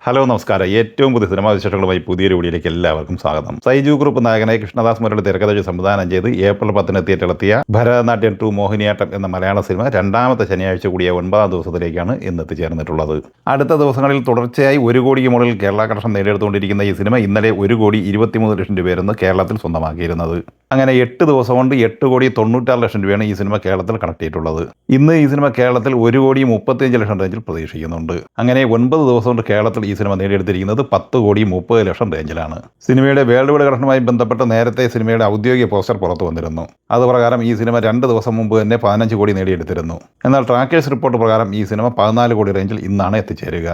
Hello നമസ്കാരം. ഏറ്റവും പുതിയ സിനിമാ വിശേഷങ്ങളുമായി പുതിയൊരു വീഡിയോയിലേക്ക് എല്ലാവർക്കും സ്വാഗതം. സൈജു ഗ്രൂപ്പ് നായകനായി കൃഷ്ണദാസ് മുരളി തിരക്കഥ സംവിധാനം ചെയ്ത് ഏപ്രിൽ 10 തിയേറ്ററിലെത്തിയ ഭരതനാട്യം 2 മോഹിനിയാട്ടം എന്ന മലയാള സിനിമ രണ്ടാമത്തെ ശനിയാഴ്ച കൂടിയ 9ാം ദിവസത്തിലേക്കാണ് ഇന്ന് എത്തിച്ചേർന്നിട്ടുള്ളത്. അടുത്ത ദിവസങ്ങളിൽ തുടർച്ചയായി 1 കോടിക്ക് മുകളിൽ കേരള കളക്ഷൻ നേടിയെടുത്തുകൊണ്ടിരിക്കുന്ന ഈ സിനിമ ഇന്നലെ 1,23 ലക്ഷം രൂപയായിരുന്നു കേരളത്തിൽ സ്വന്തമാക്കിയിരുന്നത്. അങ്ങനെ 8 ദിവസം കൊണ്ട് 8,96 ലക്ഷം രൂപയാണ് ഈ സിനിമ കേരളത്തിൽ കണക്ട് ചെയ്തിട്ടുള്ളത്. ഇന്ന് ഈ സിനിമ കേരളത്തിൽ 1,35 ലക്ഷം റേഞ്ചിൽ പ്രതീക്ഷിക്കുന്നുണ്ട്. അങ്ങനെ 9 ദിവസം കൊണ്ട് കേരളത്തിൽ ഈ സിനിമ നേടിയെടുത്തിരിക്കുന്നത് 10,30 ലക്ഷം റേഞ്ചിലാണ്. സിനിമയുടെ വേൾഡ് വൈഡ് കളക്ഷനുമായി ബന്ധപ്പെട്ട് നേരത്തെ സിനിമയുടെ ഔദ്യോഗിക പോസ്റ്റർ പുറത്തു വന്നിരുന്നു. അതുപ്രകാരം ഈ സിനിമ 2 ദിവസം മുമ്പ് തന്നെ 15 കോടി നേടിയെടുത്തിരുന്നു. എന്നാൽ ട്രാക്കേഴ്സ് റിപ്പോർട്ട് പ്രകാരം ഈ സിനിമ 14 കോടി റേഞ്ചിൽ ഇന്നാണ് എത്തിച്ചേരുക.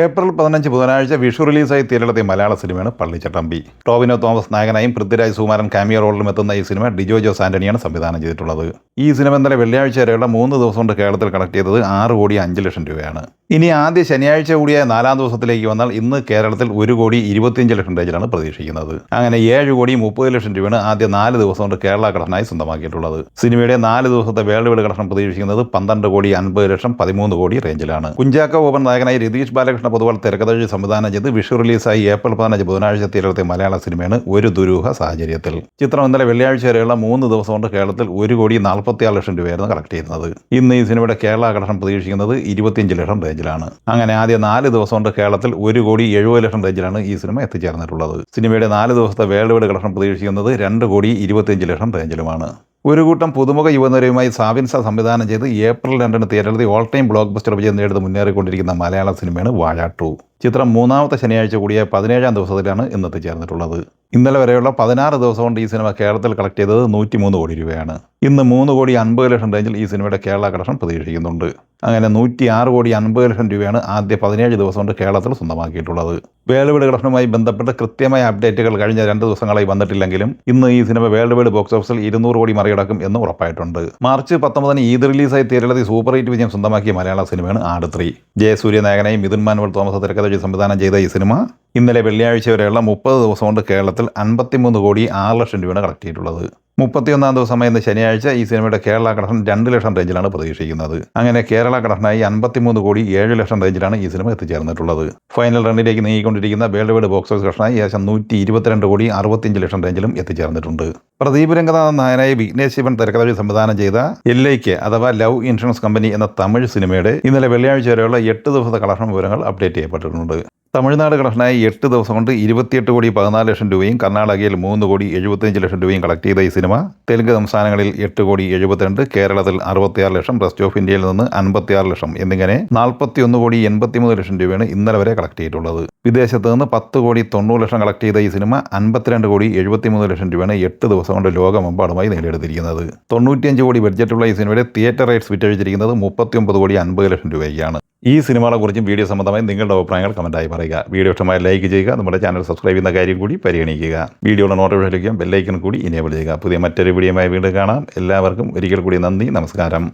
ഏപ്രിൽ 15 ബുധനാഴ്ച വിഷു റിലീസായി തിയേറ്ററിലെത്തിയ മലയാള സിനിമയാണ് പള്ളിച്ചട്ടമ്പി. ടോവിനോ തോമസ് നായകനായും പൃഥ്വിരാജ് സുകുമാരൻ കാമിയോ റോളിലും എത്തുന്ന ഈ സിനിമ ഡിജോ ജോസ് ആന്റണിയാണ് സംവിധാനം ചെയ്തിട്ടുള്ളത്. ഈ സിനിമ ഇന്നലെ വെള്ളിയാഴ്ച വരെയുള്ള 3 ദിവസം കൊണ്ട് കേരളത്തിൽ കണക്ട് ചെയ്തത് 6,05 ലക്ഷം രൂപയാണ്. ഇനി ആദ്യ ശനിയാഴ്ച കൂടിയ 4ാം ദിവസത്തിലേക്ക് വന്നാൽ ഇന്ന് കേരളത്തിൽ 1,25 ലക്ഷം റേഞ്ചിലാണ് പ്രതീക്ഷിക്കുന്നത്. അങ്ങനെ 7,30 ലക്ഷം രൂപയാണ് ആദ്യ 4 ദിവസം കൊണ്ട് കേരള കളക്ഷനായി സ്വന്തമാക്കിയിട്ടുള്ളത്. സിനിമയുടെ 4 ദിവസത്തെ വേൾഡ് വൈഡ് കളക്ഷൻ പ്രതീക്ഷിക്കുന്നത് 12,50 ലക്ഷം 13 കോടി റേഞ്ചിലാണ്. കുഞ്ചാക്കോ ബോബൻ നായകനായി രതീഷ് ബാലകൃഷ്ണ പൊതുവാൾ തിരക്കഥ സംവിധാനം ചെയ്ത് വിഷു റിലീസായി ഏപ്രിൽ 15 ബുധനാഴ്ച തിയേറ്ററിലെത്തിയ മലയാള സിനിമയാണ് ഒരു ദുരൂഹ സാഹചര്യത്തിൽ. ചിത്രം ഇന്നലെ വെള്ളിയാഴ്ച വരെയുള്ള 3 ദിവസം കൊണ്ട് കേരളത്തിൽ 1,46 ലക്ഷം രൂപയായിരുന്നു കളക്ട് ചെയ്യുന്നത്. ഇന്ന് ഈ സിനിമയുടെ കേരള കളക്ഷൻ പ്രതീക്ഷിക്കുന്നത് 25 ലക്ഷം റേഞ്ചിലാണ്. അങ്ങനെ ആദ്യ 4 ദിവസം കൊണ്ട് കേരളത്തിൽ 1,70 ലക്ഷം റേഞ്ചിലാണ് ഈ സിനിമ എത്തിച്ചേർന്നിട്ടുള്ളത്. സിനിമയുടെ 4 ദിവസത്തെ വേൾഡ് വൈഡ് കളക്ഷൻ പ്രതീക്ഷിക്കുന്നത് 2,25 ലക്ഷം റേഞ്ചിലുമാണ്. ഒരു കൂട്ടം പുതുമുഖ യുവനിരയുമായി സാവിൻസ സംവിധാനം ചെയ്ത് ഏപ്രിൽ 2 തിയേറ്ററിൽ ഓൾ ടൈം ബ്ലോക്ക് ബസ്റ്റർ വിജയം നേടുന്ന മുന്നേറിക്കൊണ്ടിരിക്കുന്ന മലയാള സിനിമയാണ് വാഴ 2. ചിത്രം 3ാമത്തെ ശനിയാഴ്ച കൂടിയ 17ാം ദിവസത്തിലാണ് ഇന്ന് എത്തിച്ചേർന്നിട്ടുള്ളത്. ഇന്നലെ വരെയുള്ള 16 ദിവസം കൊണ്ട് ഈ സിനിമ കേരളത്തിൽ കളക്ട് ചെയ്തത് 103 കോടി രൂപയാണ്. ഇന്ന് 3,50 ലക്ഷം റേഞ്ചിൽ ഈ സിനിമയുടെ കേരള കളക്ഷൻ പ്രതീക്ഷിക്കുന്നുണ്ട്. അങ്ങനെ 106,50 ലക്ഷം രൂപയാണ് ആദ്യ 17 ദിവസം കൊണ്ട് കേരളത്തിൽ സ്വന്തമാക്കിയിട്ടുള്ളത്. വേൾഡ് വൈഡ് കളക്ഷനുമായി ബന്ധപ്പെട്ട് കൃത്യമായ അപ്ഡേറ്റുകൾ കഴിഞ്ഞ 2 ദിവസങ്ങളായി വന്നിട്ടില്ലെങ്കിലും ഇന്ന് ഈ സിനിമ വേൾഡ് വൈഡ് ബോക്സ് ഓഫീസിൽ 200 കോടി മറികടക്കും എന്ന് ഉറപ്പായിട്ടുണ്ട്. മാർച്ച് 19 ഈദ് റിലീസായി തിയേറ്ററിൽ സൂപ്പർ ഹിറ്റ് വിജയം സ്വന്തമാക്കിയ മലയാള സിനിമയാണ് ആട് 3. ജയസൂര്യ നായകനായി മിഥുൻ മാനുവൽ തോമസ് തിരക്കഥ സംവിധാനം ചെയ്ത ഈ സിനിമ ഇന്നലെ വെള്ളിയാഴ്ച വരെയുള്ള 30 ദിവസം കൊണ്ട് കേരളത്തിൽ 53,06 ലക്ഷം രൂപയാണ് കളക്ട് ചെയ്തിട്ടുള്ളത്. 31ാം ദിവസമായ ഇന്ന് ശനിയാഴ്ച ഈ സിനിമയുടെ കേരള കളക്ഷൻ 2 ലക്ഷം റേഞ്ചിലാണ് പ്രതീക്ഷിക്കുന്നത്. അങ്ങനെ കേരള കളക്ഷനായി 53,07 ലക്ഷം റേഞ്ചിലാണ് ഈ സിനിമ എത്തിച്ചേർന്നിട്ടുള്ളത്. ഫൈനൽ റണ്ണിലേക്ക് നീങ്ങിക്കൊണ്ടിരിക്കുന്ന വേൾഡ് വൈഡ് ബോക്സ് ഓഫീസ് കളക്ഷനായി ഏകദേശം 122,65 ലക്ഷം റേഞ്ചിലും എത്തിച്ചേർന്നിട്ടുണ്ട്. പ്രദീപ് രംഗനാഥൻ നായനായി വിഘ്നേഷ് ശിവൻ തിരക്കഥ സംവിധാനം ചെയ്ത എൽഐക്ക് അഥവാ ലവ് ഇൻഷുറൻസ് കമ്പനി എന്ന തമിഴ് സിനിമയുടെ ഇന്നലെ വെള്ളിയാഴ്ച വരെയുള്ള 8 ദിവസത്തെ കളക്ഷൻ വിവരങ്ങൾ അപ്ഡേറ്റ് ചെയ്യപ്പെട്ടിട്ടുണ്ട്. തമിഴ്നാട് കളക്ഷനായി 8 ദിവസം കൊണ്ട് 28,14 ലക്ഷം രൂപയും കർണാടകയിൽ 3,75 ലക്ഷം രൂപയും കളക്ട് ചെയ്ത ഈ സിനിമ തെലുങ്ക് സംസ്ഥാനങ്ങളിൽ 8,72, കേരളത്തിൽ 66 ലക്ഷം, റെസ്റ്റ് ഓഫ് ഇന്ത്യയിൽ നിന്ന് 56 ലക്ഷം എന്നിങ്ങനെ 41,83 ലക്ഷം രൂപയാണ് ഇന്നലെ വരെ കളക്ട് ചെയ്തിട്ടുള്ളത്. വിദേശത്ത് നിന്ന് 10,90 ലക്ഷം കളക്ട് ചെയ്ത ഈ സിനിമ 52,73 ലക്ഷം രൂപയാണ് 8 ദിവസം കൊണ്ട് ലോകമെമ്പാടുമായി നേടിയെടുത്തിരിക്കുന്നത്. 95 കോടി ബഡ്ജറ്റുള്ള ഈ സിനിമയുടെ തിയേറ്റർ റൈറ്റ്സ് വിറ്റഴിച്ചിരിക്കുന്നത് 39,50 ലക്ഷം രൂപയ്ക്കാണ്. ഈ സിനിമകളെക്കുറിച്ചും വീഡിയോ സംബന്ധമായി നിങ്ങളുടെ അഭിപ്രായങ്ങൾ കമൻറ്റായി പറയുക. വീഡിയോ ഇഷ്ടമായി ലൈക്ക് ചെയ്യുക. നമ്മുടെ ചാനൽ സബ്സ്ക്രൈബ് ചെയ്യുന്ന കാര്യം കൂടി പരിഗണിക്കുക. വീഡിയോയുടെ നോട്ടിഫിക്കേഷൻ ബെല്ലൈക്കൺ കൂടി ഇനേബിൾ ചെയ്യുക. പുതിയ മറ്റൊരു വീഡിയോയുമായി വീണ്ടും കാണാം. എല്ലാവർക്കും ഒരിക്കൽ കൂടി നന്ദി, നമസ്കാരം.